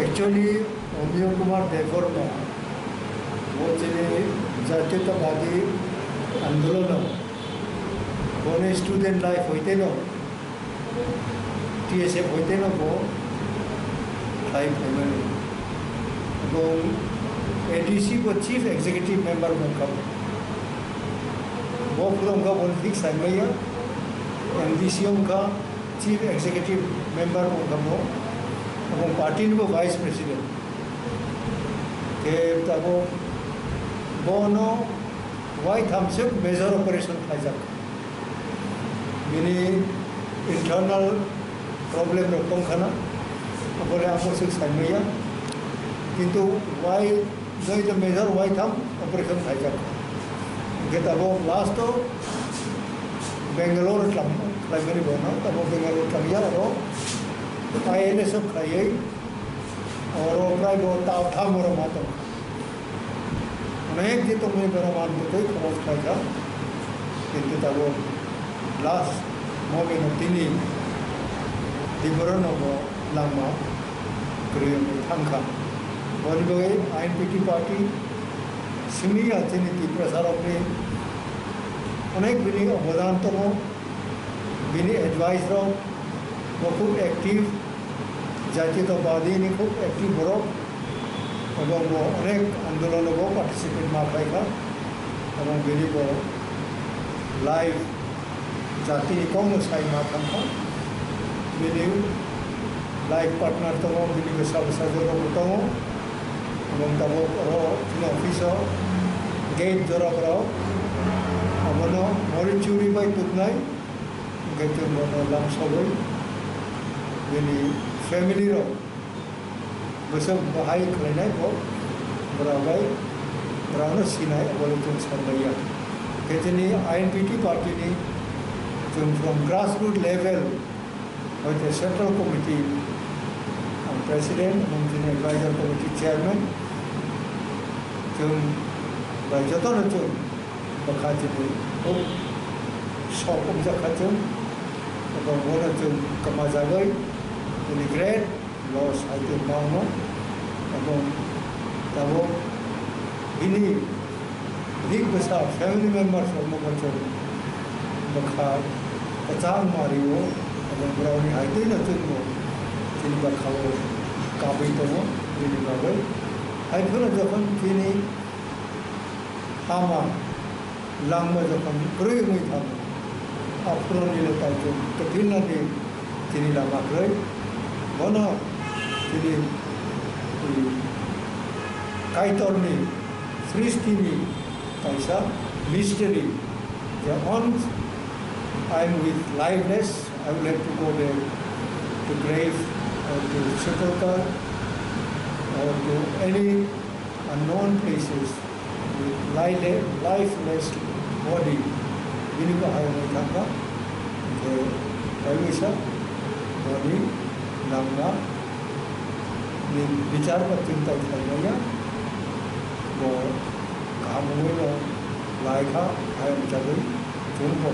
Actually Amiya Kumar Debbarma वो चले जातीयतावादी आंदोलन वो स्टूडेंट लाइफ होते न TSF होते न वो लाइफ फैमिली और ADC को चीफ एग्जीक्यूटिव मेंबर बनकर वो फ्रॉम का पॉलिटिक्स है मैं MDC का चीफ एग्जीक्यूटिव मेंबर बनकर वो पार्टी को वाइस प्रेसिडेंट के तब वो नो वाइट हाउस से मेजर ऑपरेशन खाई बिनी इंटरनल प्रॉब्लम रखों खाना बोले आपको सिर्फ साइमेया किंतु वाई जो जो मेजर वाइट हाउस ऑपरेशन खाई के तब लास्ट तो बेंगलोर क्लाइमेरी बना तब बेंगलोर क्लाइया और INS सब खाई और प्राय वो तावथा मोर मातो अनेक जी तो मैं बड़ा मान देते खरोच खाई था किंतु तब लास्ट मोमेंट तीनी दिबरन वो लामा क्रियम थांखा बनी बगे INPT पार्टी सिमी आचनी की प्रसार अपने अनेक बिनी अवदान तो बिनी एडवाइस रो वो खूब एक्टिव जातीयतावादी ने खूब एक्टिव बरो और वो अनेक आंदोलन को पार्टिसिपेट मारेगा और बिनी को लाइव जाति कौन साई माथम था बिनी लाइफ पार्टनर तो बिनी को सब सजो होता हूँ और तब वो ऑफिस गेट जोरा करो और मोरी चूरी बाई तुतनाई गेट लाम सब बिनी फैमिली रो बस बाहाय खालायनाय वो बराबाय बरावनो सिनाय बोले जों सानबाया बेजोंनि INPT party from grassroots level with the central committee and president and the advisor committee chairman जों जतन जों बखाजों सौकम जाखाजों और वो जों कमा जाबाय जोंनि ग्रेट लस आइटम मावनो और तब बिनि बिग बसा फैमिली मेंबर्स और मगजों बखा पचांग मारियो और ब्राउनी हाइटे न चुनो जिनका खाओ काबी तो वो जिन्हें बाबे हाइटे न जखन जिन्हें हामा लांग में जखन करें नहीं था आपको नहीं लगता जो तो फिर ना दे जिन्हें लामा करे वो ना जिन्हें काइटोर में सृष्टि में कैसा मिस्ट्री जब I am with liveness. I would like to go there to grave or to sepulchre or to any unknown places with lifeless body. Ini ko ayaw may tangka. Kayo isa, body, langga, bicara patintay tayo niya. Bo kahamoy na laika ayaw masyado jumpo.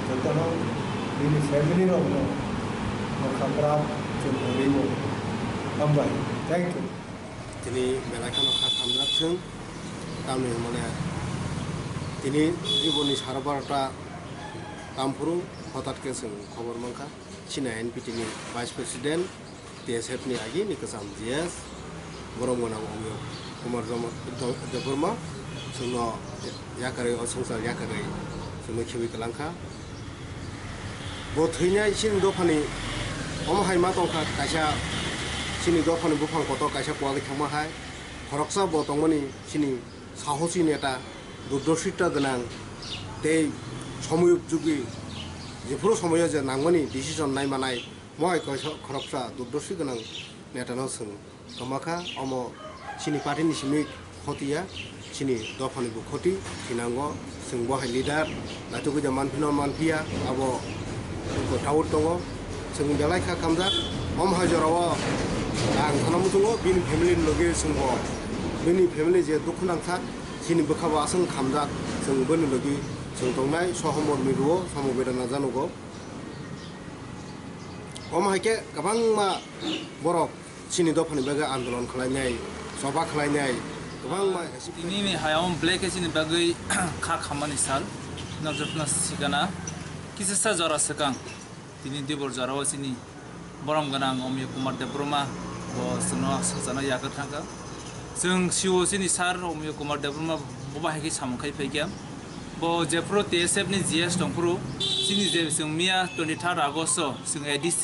जतनो Binny family row no खबरा जो बोलिबो हामबाय thank you तिनी मेलाखानो खामनाथों तामनि माने तिनी जीवननि साराबारटा तामपुरु हठातके जों खबर मोनखा सिना INPT नि vice president TSF नि आगि निकसाम GS बरमगना अमिय कुमार देववर्मा जोंनो याकारै असंसार याकारै जोंनो खेबि कलांखा बोथैनाय सिनि दफानि अमहाय मा दंखा कायसा सिनि दफानि बुफां कत कायसा पवालि थांमाहाय खरकसा बतंमनि सिनि साहसी नेता दुरदर्शिता गोनां दै समयुग जुगि जेफोर समय जे नांगमनि डिसिजन नायमानाय मय खरकसा दुरदर्शि गोनां नेतानो सों कमाखा अम सिनि पार्टीनि सिमि खतिया सिनि दफानि बुखति सिनांगो जों बहाय लिडार लाथुगुजा मानफिनो मानफिया आबो को टाउट दङ जों बेलायखा खामजाक अम हाजराव आं खालामो दङ बिनि फेमिलि लगे जों बिनि फेमिलि जे दुखु नांथा सिनि बोखाबा जों खामजाक जों बोनो लगे जों दंनाय सहमर मिरुओ समबेदना जानोगो अम हायके गोबां मा बरफ sini dofani bagai आन्दोलन खालायनाय सभा खालायनाय गोबां ini hayam black sini bagai kha khamani sal najotna sigana kisasa jara sekang tini dibor jara sini borom ganang Omiyo Kumar Debroma bo suno sajana yakat thanga जों सिओ सिनि सार Omiyo Kumar Debroma बाहायखै सामखाय फैगिया bo jepro TSF ni GS dongpro sini je जों मिया 23 August जों ADC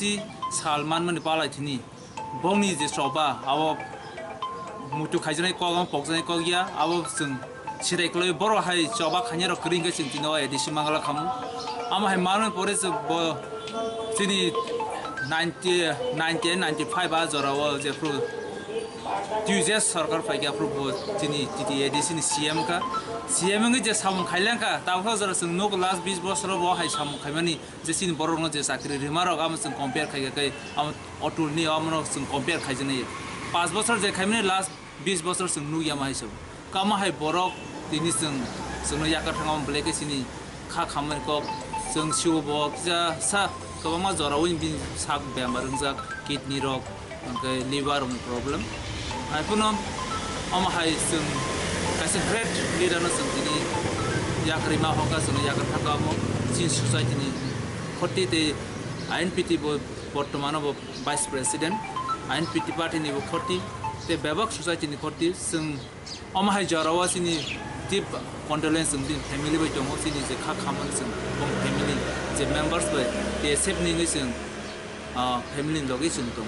Salman मनि पालायथिनि बंनि जे सबा आव मुटु खायजनाय कगम पकजनाय कगिया आव जों सिरायखलै बर' हाय सबा खानिर करिंगे जों दिनो ADC मांगला खामु आमाहाय मारन परे जो bo sini 95 आ जराव जेप्रो Tujuh सरकार फैगिया प्रभु जिनी ADC नि CM का CM के जे सामु खाइलां का तावखा जरा जों नो लास्ट 20 बोसोर बो हाय सामु खाइमानि जे सिनि बर'नो जे साख्रि रिमारक आम जों कम्पेयार खाइगाकै आम अटुलनि आमनो जों कम्पेयार खाइजनै 5 बोसोर जे खाइमानि लास्ट 20 बोसोर जों नुया माहाय सब कामा हाय बरक दिनि जोंनो याका थांगाम ब्लेक सिनि खा खामानि को जों सिउ बो जा सा गोबां जराव बि साक बेमार जों किडनि रग ओमफ्राय लिभार प्रब्लेम आइफोनो आमाहाय जों कासे ग्रेट लिडारनो जों दिनि याकरि मा हका जों याकर थाकामो सिन सोसाइटिनि खति ते INPT बो बर्तमान बो भाइस प्रेसिडेंट INPT पार्टीनि बो खति ते बेबक सोसाइटिनि खति जों आमाहाय जरावा सिनि deep condolence जों दिन फेमिलि बाय दङ सिनि जे खा खामन जों बं फेमिलि जे मेंबर्स बाय TSF नि जों फेमिलि लगै जों दङ